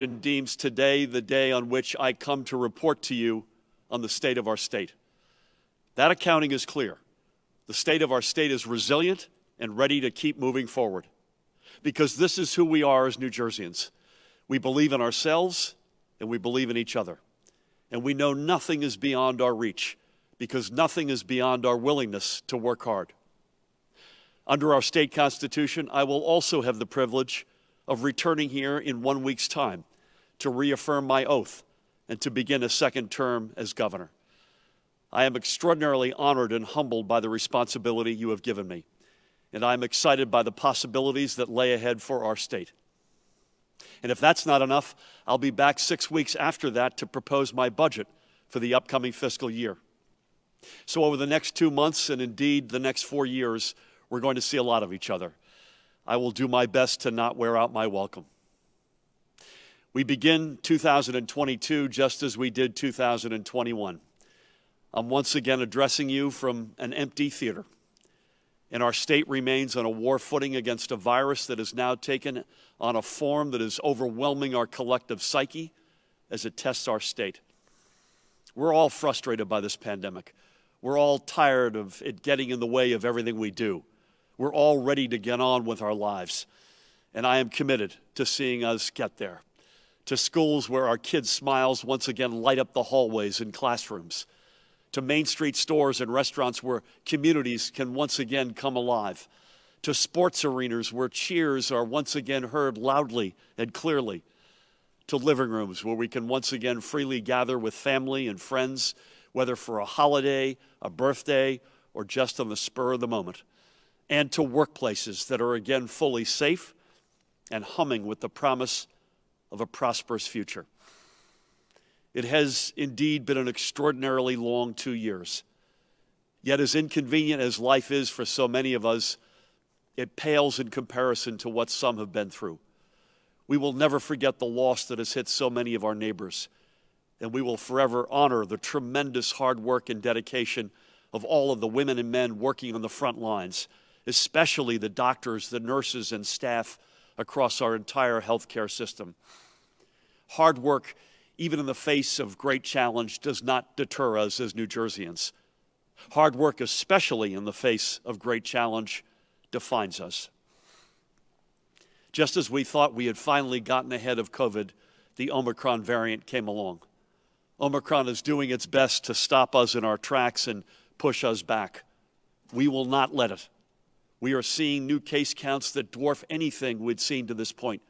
and deems today the day on which I come to report to you on the state of our state. That accounting is clear. The state of our state is resilient and ready to keep moving forward. Because this is who we are as New Jerseyans. We believe in ourselves and we believe in each other. And we know nothing is beyond our reach because nothing is beyond our willingness to work hard. Under our state constitution, I will also have the privilege of returning here in 1 week's time to reaffirm my oath and to begin a second term as governor. I am extraordinarily honored and humbled by the responsibility you have given me, and I'm excited by the possibilities that lay ahead for our state. And if that's not enough, I'll be back 6 weeks after that to propose my budget for the upcoming fiscal year. So over the next 2 months, and indeed the next 4 years, we're going to see a lot of each other. I will do my best to not wear out my welcome. We begin 2022 just as we did 2021. I'm once again addressing you from an empty theater. And our state remains on a war footing against a virus that has now taken on a form that is overwhelming our collective psyche as it tests our state. We're all frustrated by this pandemic. We're all tired of it getting in the way of everything we do. We're all ready to get on with our lives. And I am committed to seeing us get there. To schools where our kids' smiles once again light up the hallways and classrooms. To Main Street stores and restaurants where communities can once again come alive. To sports arenas where cheers are once again heard loudly and clearly. To living rooms where we can once again freely gather with family and friends, whether for a holiday, a birthday, or just on the spur of the moment. And to workplaces that are again fully safe and humming with the promise of a prosperous future. It has indeed been an extraordinarily long 2 years. Yet as inconvenient as life is for so many of us, it pales in comparison to what some have been through. We will never forget the loss that has hit so many of our neighbors, and we will forever honor the tremendous hard work and dedication of all of the women and men working on the front lines, especially the doctors, the nurses, and staff across our entire healthcare system. Hard work, even in the face of great challenge, does not deter us as New Jerseyans. Hard work, especially in the face of great challenge, defines us. Just as we thought we had finally gotten ahead of COVID, the Omicron variant came along. Omicron is doing its best to stop us in our tracks and push us back. We will not let it. We are seeing new case counts that dwarf anything we'd seen to this point.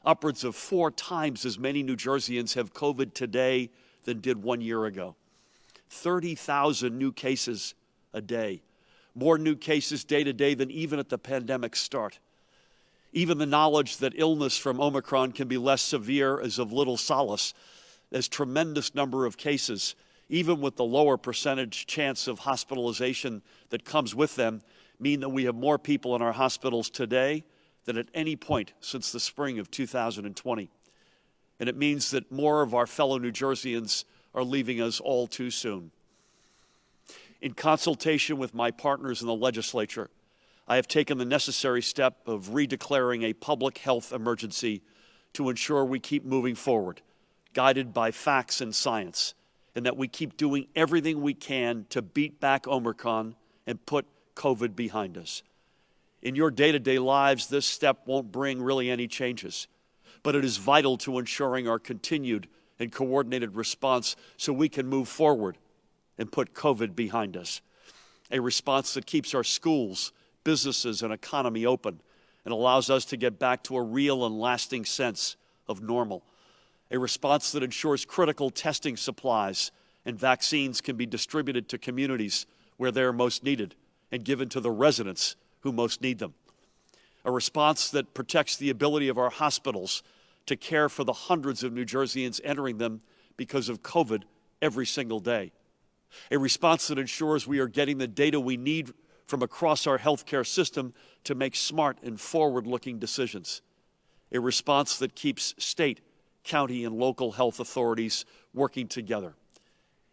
Upwards of 4 times as many New Jerseyans have COVID today than did 1 year ago. 30,000 new cases a day. More new cases day to day than even at the pandemic's start. Even the knowledge that illness from Omicron can be less severe is of little solace. There's tremendous number of cases, even with the lower percentage chance of hospitalization that comes with them, mean that we have more people in our hospitals today than at any point since the spring of 2020. And it means that more of our fellow New Jerseyans are leaving us all too soon. In consultation with my partners in the legislature, I have taken the necessary step of redeclaring a public health emergency to ensure we keep moving forward, guided by facts and science, and that we keep doing everything we can to beat back Omicron and put COVID behind us. In your day-to-day lives, this step won't bring really any changes, but it is vital to ensuring our continued and coordinated response so we can move forward and put COVID behind us. A response that keeps our schools, businesses, and economy open and allows us to get back to a real and lasting sense of normal. A response that ensures critical testing supplies and vaccines can be distributed to communities where they are most needed and given to the residents who most need them. A response that protects the ability of our hospitals to care for the hundreds of New Jerseyans entering them because of COVID every single day. A response that ensures we are getting the data we need from across our healthcare system to make smart and forward-looking decisions. A response that keeps state, county, and local health authorities working together.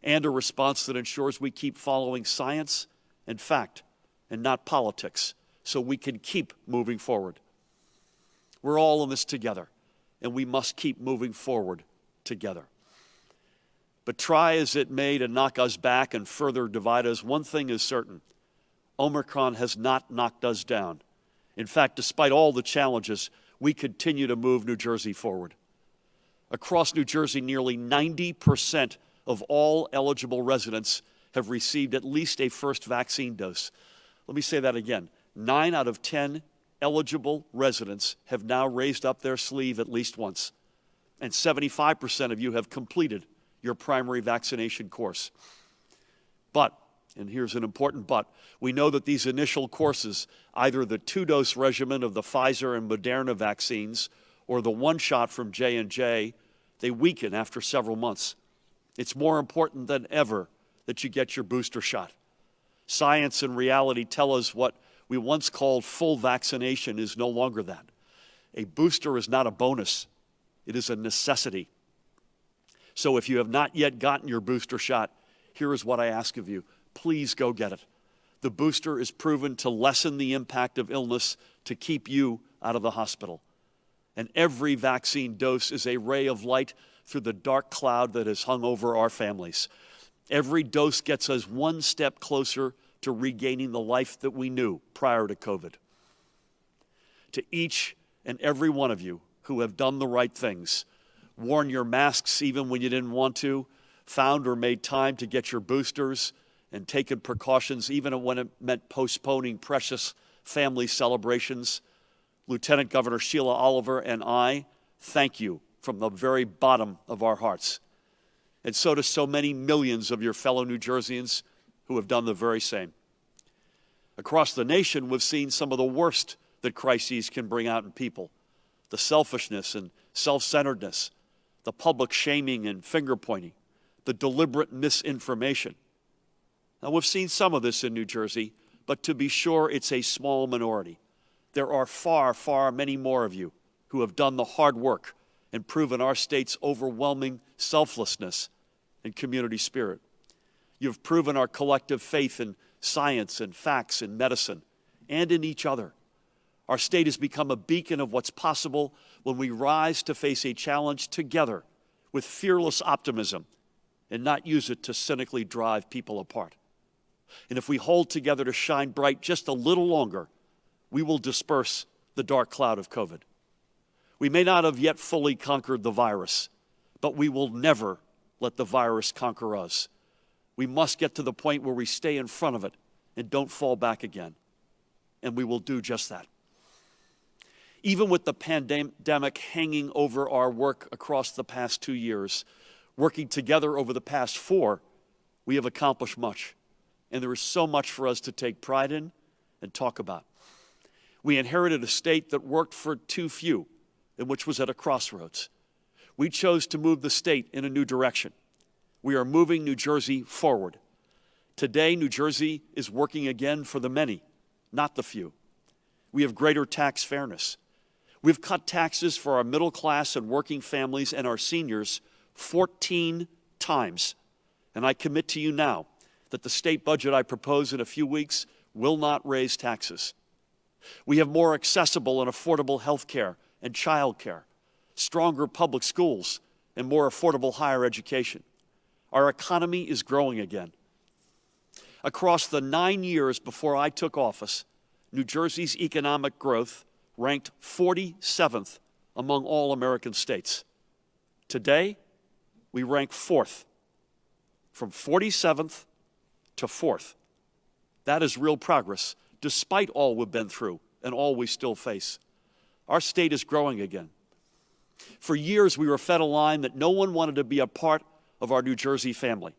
And a response that ensures we keep following science and fact and not politics so we can keep moving forward. We're all in this together. and we must keep moving forward together. But try as it may to knock us back and further divide us, one thing is certain: Omicron has not knocked us down. In fact, despite all the challenges, we continue to move New Jersey forward. Across New Jersey, nearly 90% of all eligible residents have received at least a first vaccine dose. Let me say that again. 9 out of 10 eligible residents have now raised up their sleeve at least once, and 75% of you have completed your primary vaccination course. But, and here's an important but, we know that these initial courses, either the 2-dose regimen of the Pfizer and Moderna vaccines or the 1-shot from J&J, they weaken after several months. It's more important than ever that you get your booster shot. Science and reality tell us what we once called full vaccination is no longer that. A booster is not a bonus. It is a necessity. So if you have not yet gotten your booster shot, here is what I ask of you. Please go get it. The booster is proven to lessen the impact of illness, to keep you out of the hospital. And every vaccine dose is a ray of light through the dark cloud that has hung over our families. Every dose gets us one step closer to regaining the life that we knew prior to COVID. To each and every one of you who have done the right things, worn your masks even when you didn't want to, found or made time to get your boosters, and taken precautions even when it meant postponing precious family celebrations, Lieutenant Governor Sheila Oliver and I thank you from the very bottom of our hearts. And so do so many millions of your fellow New Jerseyans who have done the very same. Across the nation, we've seen some of the worst that crises can bring out in people: the selfishness and self-centeredness, the public shaming and finger-pointing, the deliberate misinformation. Now, we've seen some of this in New Jersey, but to be sure, it's a small minority. There are far, far many more of you who have done the hard work and proven our state's overwhelming selflessness and community spirit. You've proven our collective faith in science and facts and medicine and in each other. Our state has become a beacon of what's possible when we rise to face a challenge together with fearless optimism and not use it to cynically drive people apart. And if we hold together to shine bright just a little longer, we will disperse the dark cloud of COVID. We may not have yet fully conquered the virus, but we will never let the virus conquer us. We must get to the point where we stay in front of it and don't fall back again. And we will do just that. Even with the pandemic hanging over our work across the past 2 years, working together over the past 4, we have accomplished much. And there is so much for us to take pride in and talk about. We inherited a state that worked for too few, and which was at a crossroads. We chose to move the state in a new direction. We are moving New Jersey forward. Today, New Jersey is working again for the many, not the few. We have greater tax fairness. We've cut taxes for our middle class and working families and our seniors 14 times. And I commit to you now that the state budget I propose in a few weeks will not raise taxes. We have more accessible and affordable health care and child care, stronger public schools, and more affordable higher education. Our economy is growing again. Across the 9 years before I took office, New Jersey's economic growth ranked 47th among all American states. Today, we rank 4th, from 47th to 4th. That is real progress, despite all we've been through and all we still face. Our state is growing again. For years, we were fed a line that no one wanted to be a part of our New Jersey family.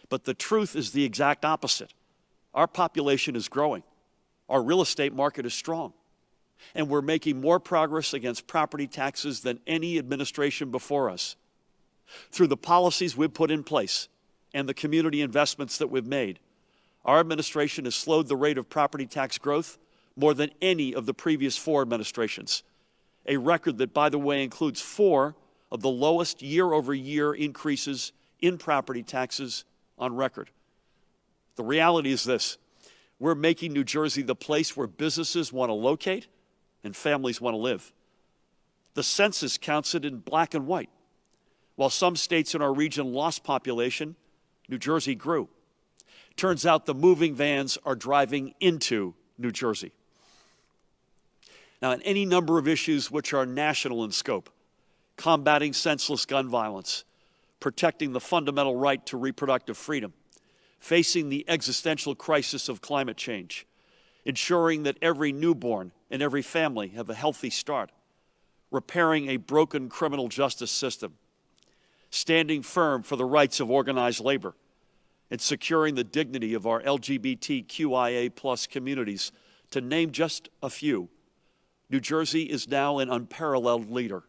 But the truth is the exact opposite. Our population is growing. Our real estate market is strong. And we're making more progress against property taxes than any administration before us. Through the policies we've put in place and the community investments that we've made, our administration has slowed the rate of property tax growth more than any of the previous 4 administrations, a record that, by the way, includes 4 of the lowest year-over-year increases in property taxes on record. The reality is this: we're making New Jersey the place where businesses want to locate and families want to live. The census counts it in black and white. While some states in our region lost population, New Jersey grew. Turns out the moving vans are driving into New Jersey. Now, on any number of issues which are national in scope, combating senseless gun violence, protecting the fundamental right to reproductive freedom, facing the existential crisis of climate change, ensuring that every newborn and every family have a healthy start, repairing a broken criminal justice system, standing firm for the rights of organized labor, and securing the dignity of our LGBTQIA+ communities, to name just a few. New Jersey is now an unparalleled leader.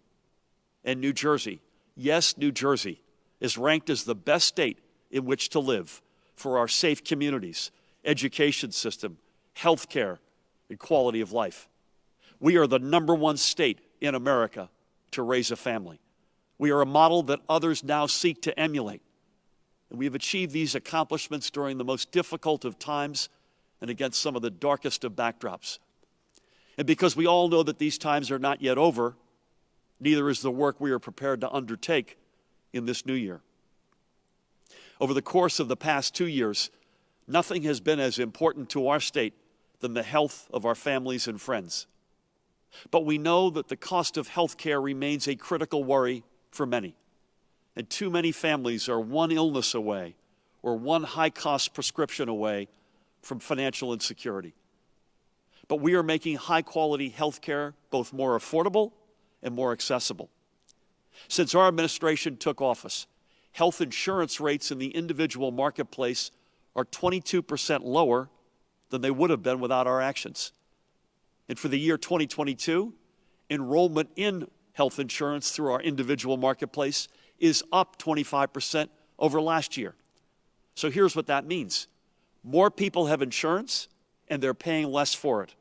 And New Jersey, yes, New Jersey, is ranked as the best state in which to live for our safe communities, education system, health care, and quality of life. We are the #1 state in America to raise a family. We are a model that others now seek to emulate. And we have achieved these accomplishments during the most difficult of times and against some of the darkest of backdrops. And because we all know that these times are not yet over, neither is the work we are prepared to undertake in this new year. Over the course of the past 2 years, nothing has been as important to our state than the health of our families and friends. But we know that the cost of health care remains a critical worry for many. And too many families are one illness away or one high-cost prescription away from financial insecurity. But we are making high-quality health care both more affordable and more accessible. Since our administration took office, health insurance rates in the individual marketplace are 22% lower than they would have been without our actions. And for the year 2022, enrollment in health insurance through our individual marketplace is up 25% over last year. So here's what that means. More people have insurance, and they're paying less for it.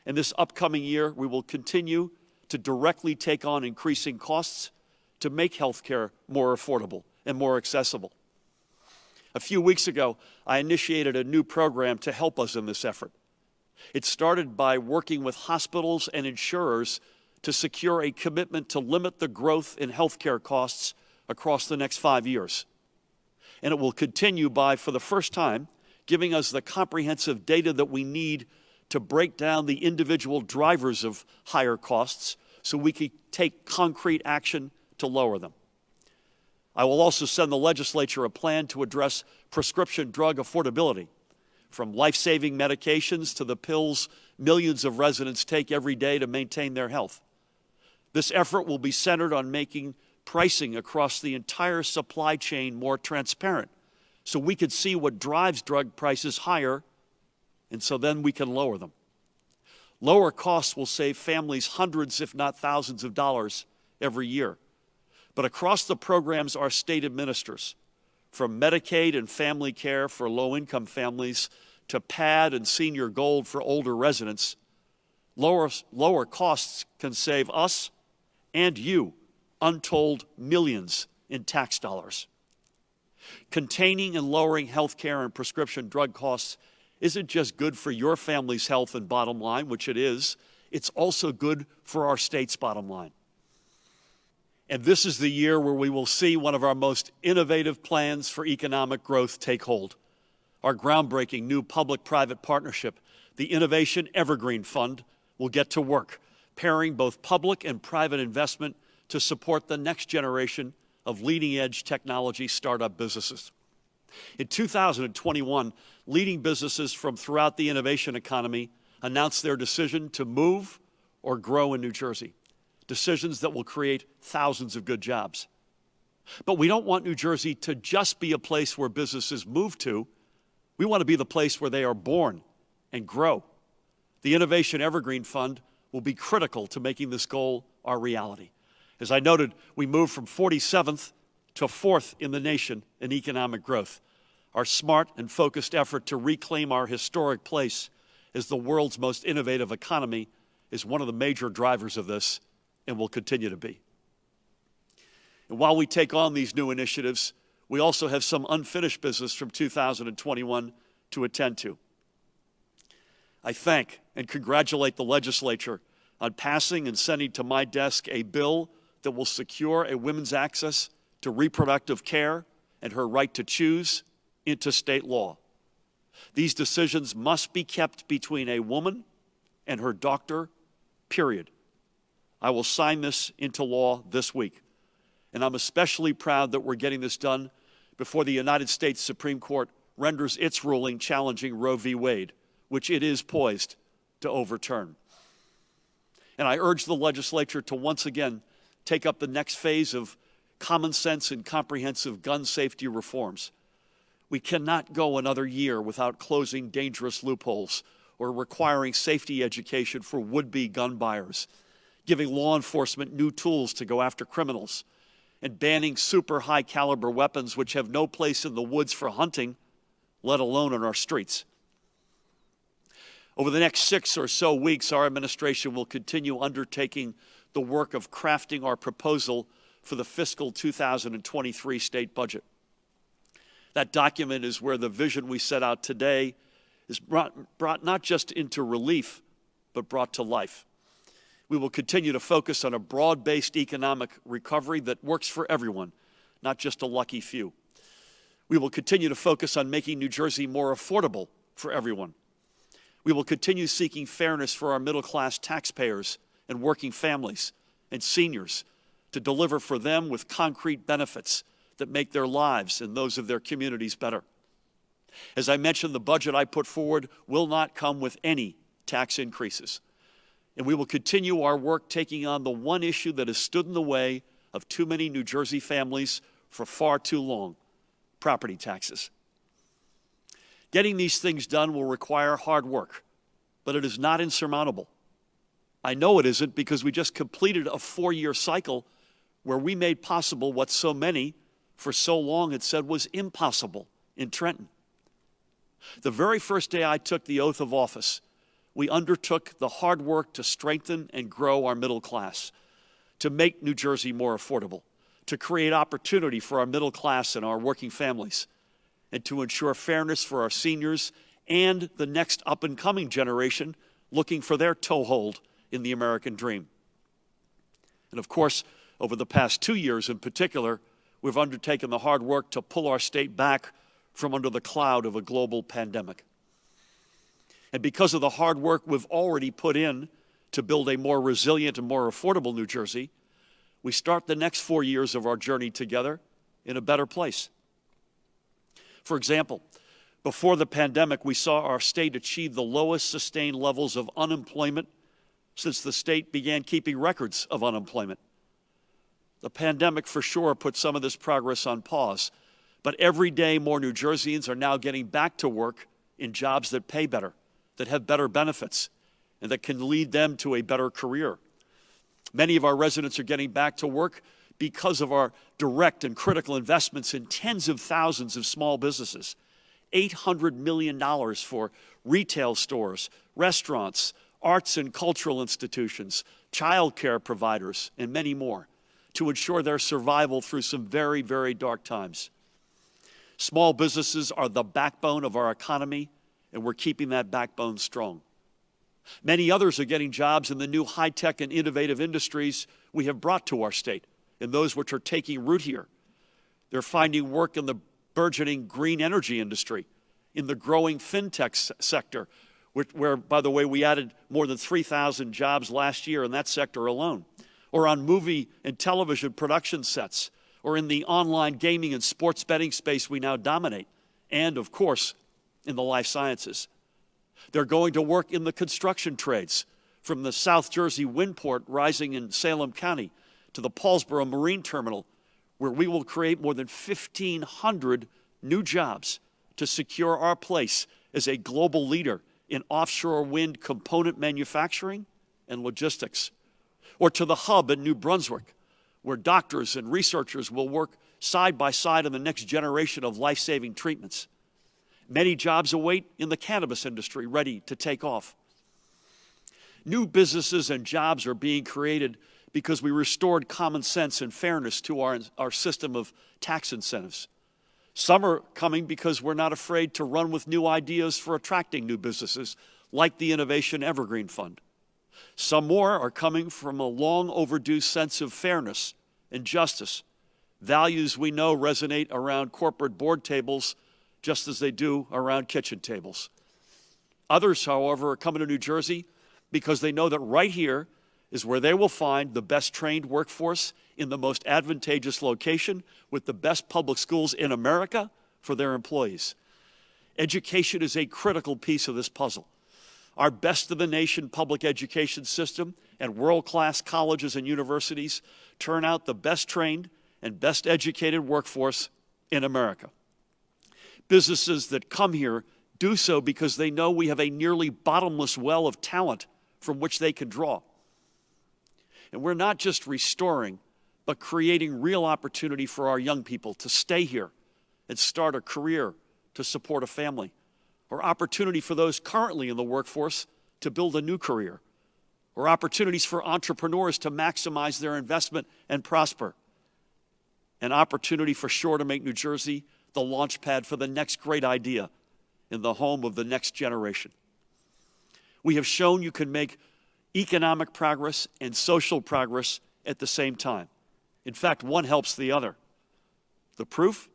And this upcoming year, we will continue to directly take on increasing costs to make health care more affordable and more accessible. A few weeks ago, I initiated a new program to help us in this effort. It started by working with hospitals and insurers to secure a commitment to limit the growth in healthcare costs across the next 5 years. And it will continue by, for the first time, giving us the comprehensive data that we need to break down the individual drivers of higher costs so we can take concrete action to lower them. I will also send the legislature a plan to address prescription drug affordability, from life-saving medications to the pills millions of residents take every day to maintain their health. This effort will be centered on making pricing across the entire supply chain more transparent, so we can see what drives drug prices higher, and so then we can lower them. Lower costs will save families hundreds, if not thousands of dollars every year. But across the programs our state administers, from Medicaid and family care for low-income families to PAD and Senior Gold for older residents, lower costs can save us and you untold millions in tax dollars. Containing and lowering health care and prescription drug costs isn't just good for your family's health and bottom line, which it is, it's also good for our state's bottom line. And this is the year where we will see one of our most innovative plans for economic growth take hold. Our groundbreaking new public-private partnership, the Innovation Evergreen Fund, will get to work, pairing both public and private investment to support the next generation of leading-edge technology startup businesses. In 2021, leading businesses from throughout the innovation economy announced their decision to move or grow in New Jersey, decisions that will create thousands of good jobs. But we don't want New Jersey to just be a place where businesses move to. We want to be the place where they are born and grow. The Innovation Evergreen Fund will be critical to making this goal our reality. As I noted, we moved from 47th to 4th in the nation in economic growth. Our smart and focused effort to reclaim our historic place as the world's most innovative economy is one of the major drivers of this and will continue to be. And while we take on these new initiatives, we also have some unfinished business from 2021 to attend to. I thank and congratulate the legislature on passing and sending to my desk a bill that will secure a woman's access to reproductive care and her right to choose into state law. These decisions must be kept between a woman and her doctor, period. I will sign this into law this week, and I'm especially proud that we're getting this done before the United States Supreme Court renders its ruling challenging Roe v. Wade, which it is poised to overturn. And I urge the legislature to once again take up the next phase of common sense and comprehensive gun safety reforms. We cannot go another year without closing dangerous loopholes or requiring safety education for would-be gun buyers, giving law enforcement new tools to go after criminals, and banning super high-caliber weapons which have no place in the woods for hunting, let alone on our streets. Over the next 6 or so weeks, our administration will continue undertaking the work of crafting our proposal for the fiscal 2023 state budget. That document is where the vision we set out today is brought not just into relief, but brought to life. We will continue to focus on a broad-based economic recovery that works for everyone, not just a lucky few. We will continue to focus on making New Jersey more affordable for everyone. We will continue seeking fairness for our middle-class taxpayers and working families and seniors to deliver for them with concrete benefits that make their lives and those of their communities better. As I mentioned, the budget I put forward will not come with any tax increases. And we will continue our work taking on the one issue that has stood in the way of too many New Jersey families for far too long: property taxes. Getting these things done will require hard work, but it is not insurmountable. I know it isn't, because we just completed a 4-year cycle where we made possible what so many for so long had said was impossible in Trenton. The very first day I took the oath of office, we undertook the hard work to strengthen and grow our middle class, to make New Jersey more affordable, to create opportunity for our middle class and our working families, and to ensure fairness for our seniors and the next up-and-coming generation looking for their toehold in the American dream. And of course, over the past 2 years in particular, we've undertaken the hard work to pull our state back from under the cloud of a global pandemic. And because of the hard work we've already put in to build a more resilient and more affordable New Jersey, we start the next 4 years of our journey together in a better place. For example, before the pandemic, we saw our state achieve the lowest sustained levels of unemployment since the state began keeping records of unemployment. The pandemic for sure put some of this progress on pause, but every day more New Jerseyans are now getting back to work in jobs that pay better, that have better benefits, and that can lead them to a better career. Many of our residents are getting back to work because of our direct and critical investments in tens of thousands of small businesses, $800 million for retail stores, restaurants, arts and cultural institutions, child care providers, and many more, to ensure their survival through some very, very dark times. Small businesses are the backbone of our economy, and we're keeping that backbone strong. Many others are getting jobs in the new high-tech and innovative industries we have brought to our state, and those which are taking root here. They're finding work in the burgeoning green energy industry, in the growing fintech sector, where, by the way, we added more than 3,000 jobs last year in that sector alone, or on movie and television production sets, or in the online gaming and sports betting space we now dominate, and, of course, in the life sciences. They're going to work in the construction trades, from the South Jersey wind port rising in Salem County to the Paulsboro Marine Terminal, where we will create more than 1,500 new jobs to secure our place as a global leader in offshore wind component manufacturing and logistics. Or to the hub in New Brunswick, where doctors and researchers will work side by side on the next generation of life-saving treatments. Many jobs await in the cannabis industry, ready to take off. New businesses and jobs are being created because we restored common sense and fairness to our system of tax incentives. Some are coming because we're not afraid to run with new ideas for attracting new businesses, like the Innovation Evergreen Fund. Some more are coming from a long overdue sense of fairness and justice, values we know resonate around corporate board tables just as they do around kitchen tables. Others, however, are coming to New Jersey because they know that right here is where they will find the best trained workforce in the most advantageous location with the best public schools in America for their employees. Education is a critical piece of this puzzle. Our best-in-the-nation public education system and world-class colleges and universities turn out the best-trained and best-educated workforce in America. Businesses that come here do so because they know we have a nearly bottomless well of talent from which they can draw. And we're not just restoring, but creating real opportunity for our young people to stay here and start a career, to support a family, or opportunity for those currently in the workforce to build a new career, or opportunities for entrepreneurs to maximize their investment and prosper, an opportunity for sure to make New Jersey the launch pad for the next great idea in the home of the next generation. We have shown you can make economic progress and social progress at the same time. In fact, one helps the other. The proof?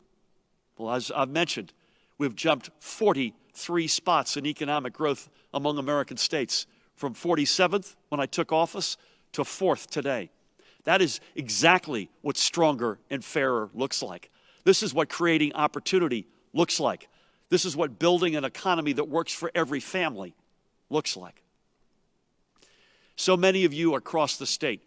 Well, as I've mentioned, we've jumped 43 spots in economic growth among American states, from 47th when I took office to 4th today. That is exactly what stronger and fairer looks like. This is what creating opportunity looks like. This is what building an economy that works for every family looks like. So many of you across the state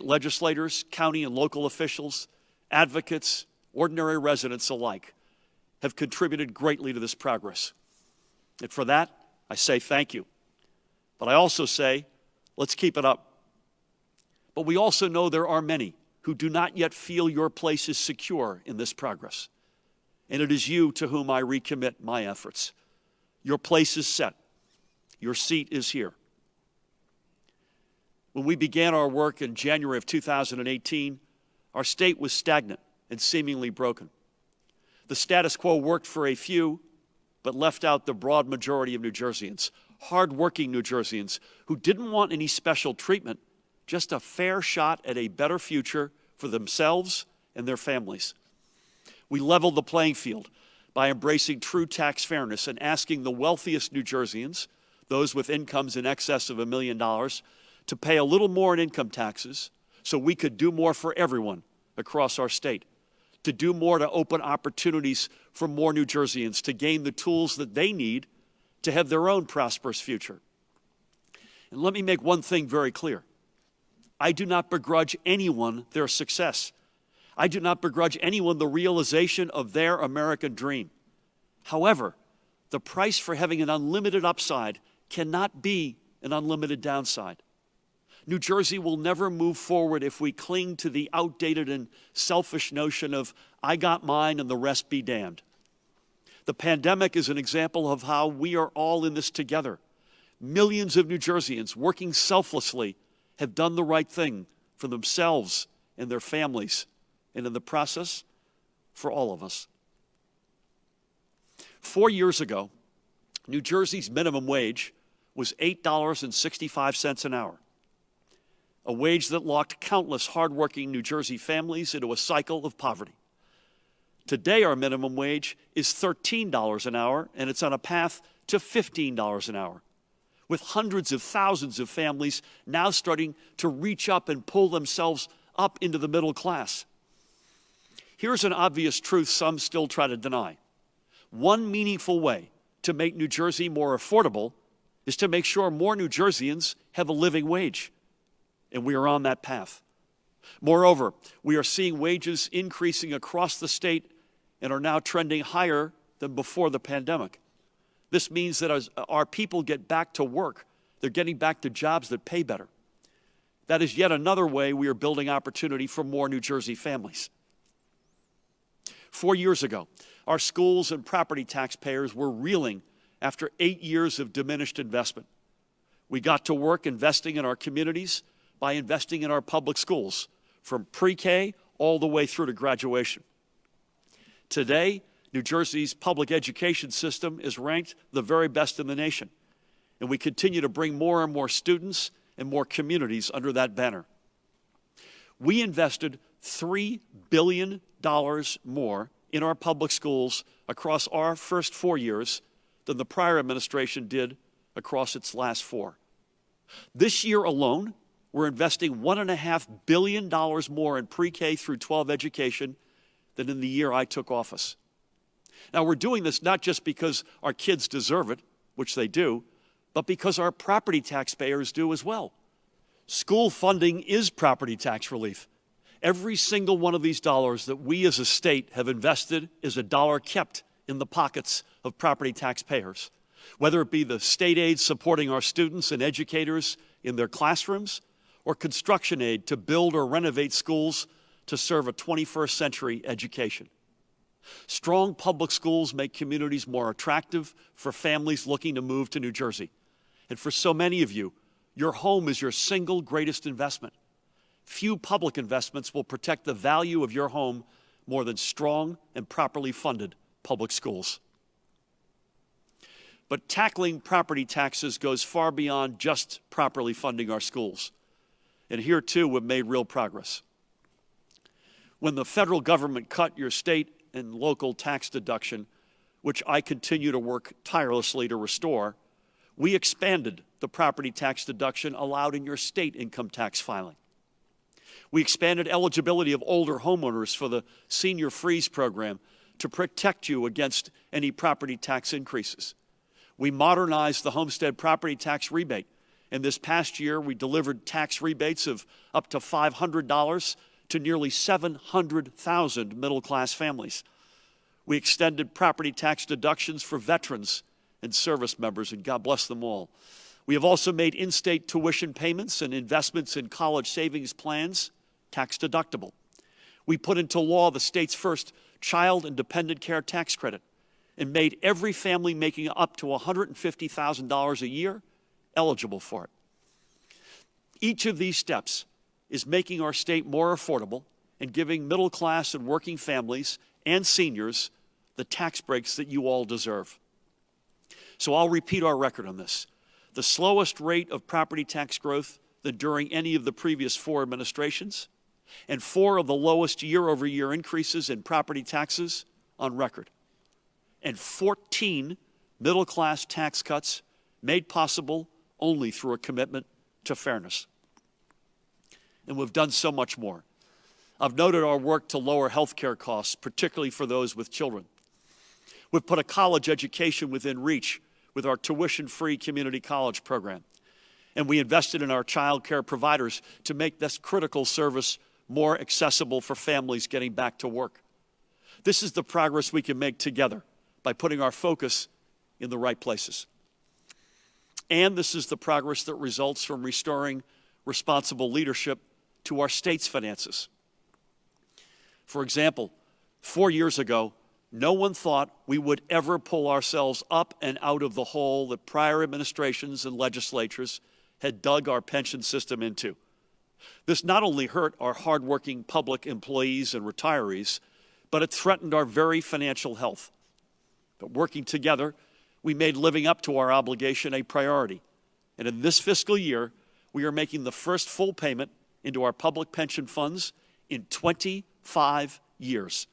legislators, county and local officials, advocates, ordinary residents alike, have contributed greatly to this progress. And for that, I say thank you. But I also say, let's keep it up. But we also know there are many who do not yet feel your place is secure in this progress. And it is you to whom I recommit my efforts. Your place is set. Your seat is here. When we began our work in January of 2018, our state was stagnant and seemingly broken. The status quo worked for a few, but left out the broad majority of New Jerseyans, hardworking New Jerseyans who didn't want any special treatment, just a fair shot at a better future for themselves and their families. We leveled the playing field by embracing true tax fairness and asking the wealthiest New Jerseyans, those with incomes in excess of $1 million, to pay a little more in income taxes so we could do more for everyone across our state, to do more to open opportunities for more New Jerseyans to gain the tools that they need to have their own prosperous future. And let me make one thing very clear. I do not begrudge anyone their success. I do not begrudge anyone the realization of their American dream. However, the price for having an unlimited upside cannot be an unlimited downside. New Jersey will never move forward if we cling to the outdated and selfish notion of, I got mine and the rest be damned. The pandemic is an example of how we are all in this together. Millions of New Jerseyans working selflessly have done the right thing for themselves and their families, and in the process, for all of us. 4 years ago, New Jersey's minimum wage was $8.65 an hour, a wage that locked countless hardworking New Jersey families into a cycle of poverty. Today, our minimum wage is $13 an hour, and it's on a path to $15 an hour, with hundreds of thousands of families now starting to reach up and pull themselves up into the middle class. Here's an obvious truth some still try to deny. One meaningful way to make New Jersey more affordable is to make sure more New Jerseyans have a living wage, and we are on that path. Moreover, we are seeing wages increasing across the state and are now trending higher than before the pandemic. This means that as our people get back to work, they're getting back to jobs that pay better. That is yet another way we are building opportunity for more New Jersey families. 4 years ago, our schools and property taxpayers were reeling after 8 years of diminished investment. We got to work investing in our communities by investing in our public schools, from pre-K all the way through to graduation. Today, New Jersey's public education system is ranked the very best in the nation, and we continue to bring more and more students and more communities under that banner. We invested $3 billion more in our public schools across our first 4 years than the prior administration did across its last 4. This year alone, we're investing $1.5 billion more in pre-K through 12 education than in the year I took office. Now, we're doing this not just because our kids deserve it, which they do, but because our property taxpayers do as well. School funding is property tax relief. Every single one of these dollars that we as a state have invested is a dollar kept in the pockets of property taxpayers, whether it be the state aid supporting our students and educators in their classrooms, or construction aid to build or renovate schools to serve a 21st century education. Strong public schools make communities more attractive for families looking to move to New Jersey. And for so many of you, your home is your single greatest investment. Few public investments will protect the value of your home more than strong and properly funded public schools. But tackling property taxes goes far beyond just properly funding our schools. And here, too, we've made real progress. When the federal government cut your state and local tax deduction, which I continue to work tirelessly to restore, we expanded the property tax deduction allowed in your state income tax filing. We expanded eligibility of older homeowners for the Senior Freeze program to protect you against any property tax increases. We modernized the homestead property tax rebate. And this past year, we delivered tax rebates of up to $500 to nearly 700,000 middle-class families. We extended property tax deductions for veterans and service members, and God bless them all. We have also made in-state tuition payments and investments in college savings plans tax deductible. We put into law the state's first child and dependent care tax credit and made every family making up to $150,000 a year eligible for it. Each of these steps is making our state more affordable and giving middle class and working families and seniors the tax breaks that you all deserve. So I'll repeat our record on this. The slowest rate of property tax growth than during any of the previous 4 administrations, and 4 of the lowest year-over-year increases in property taxes on record, and 14 middle-class tax cuts made possible only through a commitment to fairness. And we've done so much more. I've noted our work to lower health care costs, particularly for those with children. We've put a college education within reach with our tuition-free community college program. And we invested in our child care providers to make this critical service more accessible for families getting back to work. This is the progress we can make together by putting our focus in the right places. And this is the progress that results from restoring responsible leadership to our state's finances. For example, 4 years ago, no one thought we would ever pull ourselves up and out of the hole that prior administrations and legislatures had dug our pension system into. This not only hurt our hardworking public employees and retirees, but it threatened our very financial health. But working together, we made living up to our obligation a priority. And in this fiscal year, we are making the first full payment into our public pension funds in 25 years.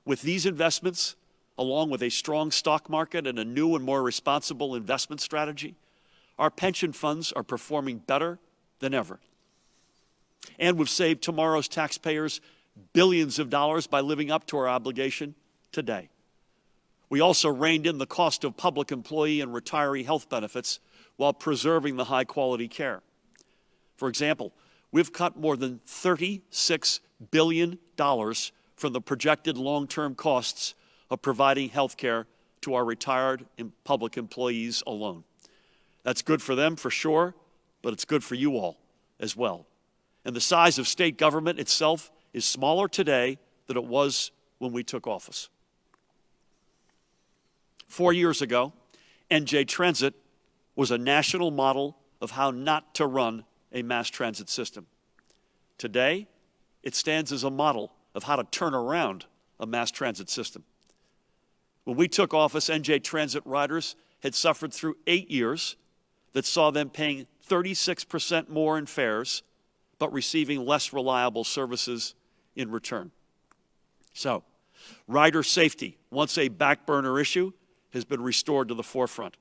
With these investments, along with a strong stock market and a new and more responsible investment strategy, our pension funds are performing better than ever. And we've saved tomorrow's taxpayers billions of dollars by living up to our obligation today. We also reined in the cost of public employee and retiree health benefits while preserving the high-quality care. For example, we've cut more than $36 billion from the projected long-term costs of providing health care to our retired and public employees alone. That's good for them for sure, but it's good for you all as well. And the size of state government itself is smaller today than it was when we took office. 4 years ago, NJ Transit was a national model of how not to run a mass transit system. Today, it stands as a model of how to turn around a mass transit system. When we took office, NJ Transit riders had suffered through 8 years that saw them paying 36% more in fares, but receiving less reliable services in return. So, rider safety, once a back burner issue, has been restored to the forefront.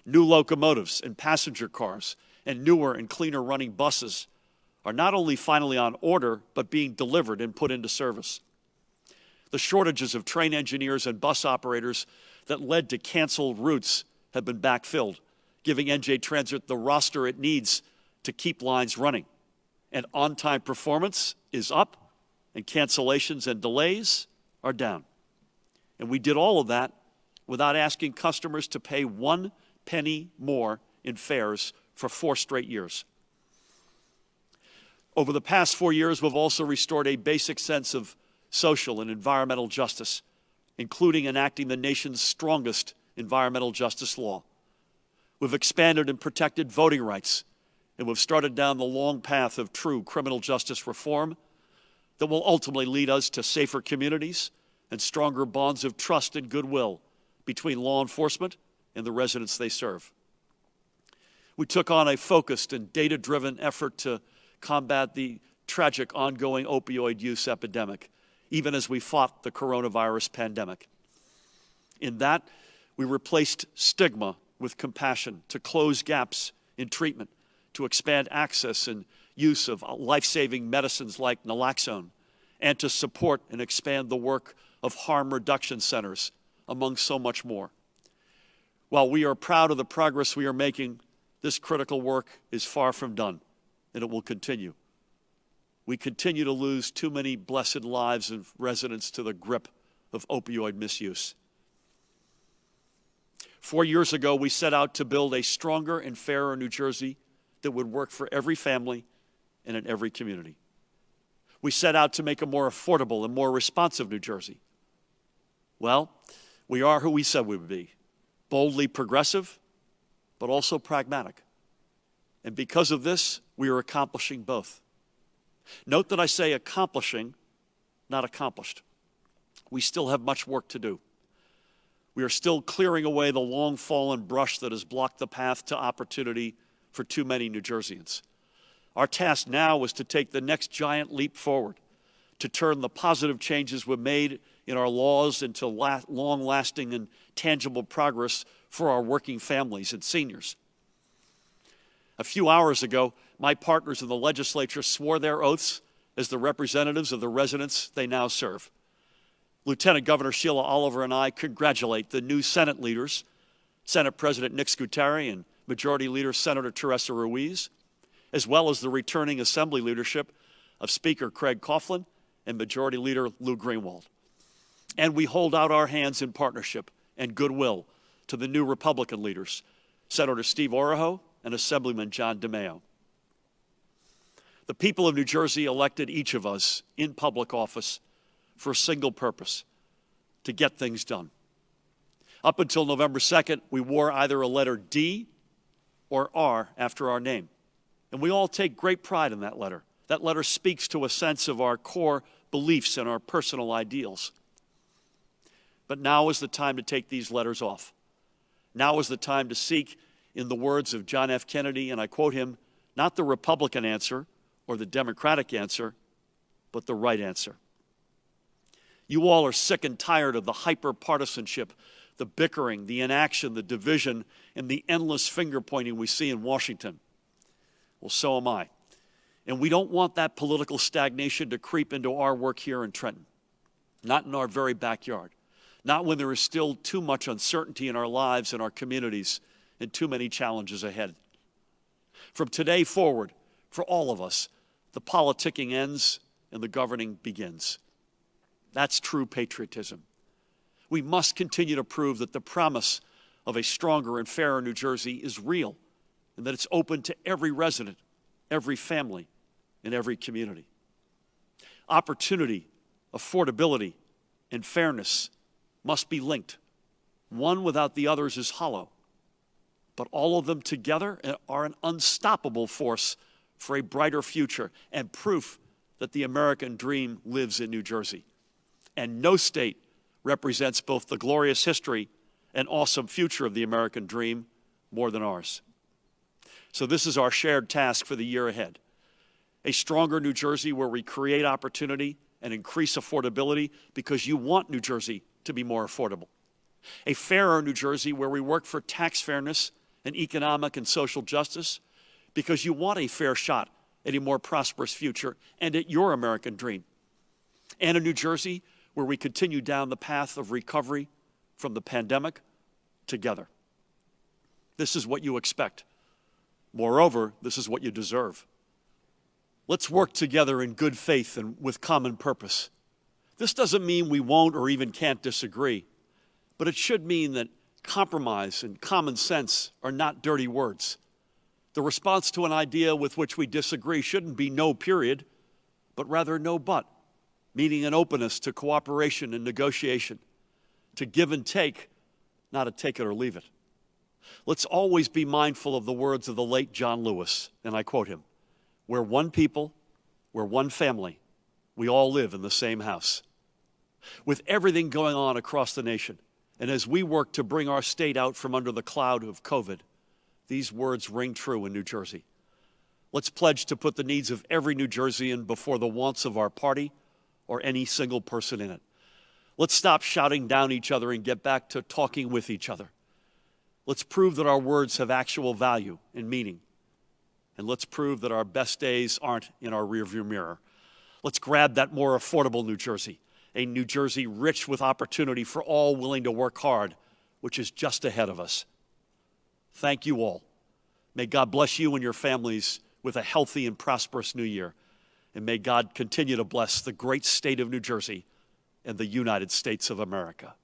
New locomotives and passenger cars and newer and cleaner running buses are not only finally on order, but being delivered and put into service. The shortages of train engineers and bus operators that led to canceled routes have been backfilled, giving NJ Transit the roster it needs to keep lines running. And on-time performance is up, and cancellations and delays are down. And we did all of that without asking customers to pay 1 penny more in fares for 4 straight years. Over the past 4 years, we've also restored a basic sense of social and environmental justice, including enacting the nation's strongest environmental justice law. We've expanded and protected voting rights, and we've started down the long path of true criminal justice reform that will ultimately lead us to safer communities and stronger bonds of trust and goodwill between law enforcement and the residents they serve. We took on a focused and data-driven effort to combat the tragic ongoing opioid use epidemic, even as we fought the coronavirus pandemic. In that, we replaced stigma with compassion to close gaps in treatment, to expand access and use of life-saving medicines like naloxone, and to support and expand the work of harm reduction centers, among so much more. While we are proud of the progress we are making, this critical work is far from done, and it will continue. We continue to lose too many blessed lives of residents to the grip of opioid misuse. 4 years ago, we set out to build a stronger and fairer New Jersey that would work for every family and in every community. We set out to make a more affordable and more responsive New Jersey. Well, we are who we said we would be, boldly progressive, but also pragmatic. And because of this, we are accomplishing both. Note that I say accomplishing, not accomplished. We still have much work to do. We are still clearing away the long fallen brush that has blocked the path to opportunity for too many New Jerseyans. Our task now is to take the next giant leap forward, to turn the positive changes we've made in our laws into long-lasting and tangible progress for our working families and seniors. A few hours ago, my partners in the legislature swore their oaths as the representatives of the residents they now serve. Lieutenant Governor Sheila Oliver and I congratulate the new Senate leaders, Senate President Nick Scutari and Majority Leader Senator Teresa Ruiz, as well as the returning Assembly leadership of Speaker Craig Coughlin and Majority Leader Lou Greenwald. And we hold out our hands in partnership and goodwill to the new Republican leaders, Senator Steve Oroho and Assemblyman John DeMeo. The people of New Jersey elected each of us in public office for a single purpose: to get things done. Up until November 2nd, we wore either a letter D or R after our name. And we all take great pride in that letter. That letter speaks to a sense of our core beliefs and our personal ideals. But now is the time to take these letters off. Now is the time to seek, in the words of John F. Kennedy, and I quote him, not the Republican answer or the Democratic answer, but the right answer. You all are sick and tired of the hyper-partisanship, the bickering, the inaction, the division, and the endless finger-pointing we see in Washington. Well, so am I. And we don't want that political stagnation to creep into our work here in Trenton, not in our very backyard, not when there is still too much uncertainty in our lives and our communities and too many challenges ahead. From today forward, for all of us, the politicking ends and the governing begins. That's true patriotism. We must continue to prove that the promise of a stronger and fairer New Jersey is real and that it's open to every resident, every family, and every community. Opportunity, affordability, and fairness must be linked. One without the others is hollow, but all of them together are an unstoppable force for a brighter future and proof that the American dream lives in New Jersey. And no state represents both the glorious history and awesome future of the American dream more than ours. So this is our shared task for the year ahead. A stronger New Jersey where we create opportunity and increase affordability because you want New Jersey to be more affordable. A fairer New Jersey where we work for tax fairness and economic and social justice because you want a fair shot at a more prosperous future and at your American dream. And a New Jersey where we continue down the path of recovery from the pandemic together. This is what you expect. Moreover, this is what you deserve. Let's work together in good faith and with common purpose. This doesn't mean we won't or even can't disagree, but it should mean that compromise and common sense are not dirty words. The response to an idea with which we disagree shouldn't be no period, but rather no but, meaning an openness to cooperation and negotiation, to give and take, not a take it or leave it. Let's always be mindful of the words of the late John Lewis, and I quote him, "We're one people, we're one family, we all live in the same house." With everything going on across the nation, and as we work to bring our state out from under the cloud of COVID, these words ring true in New Jersey. Let's pledge to put the needs of every New Jerseyan before the wants of our party or any single person in it. Let's stop shouting down each other and get back to talking with each other. Let's prove that our words have actual value and meaning. And let's prove that our best days aren't in our rearview mirror. Let's grab that more affordable New Jersey, a New Jersey rich with opportunity for all willing to work hard, which is just ahead of us. Thank you all. May God bless you and your families with a healthy and prosperous new year. And may God continue to bless the great state of New Jersey and the United States of America.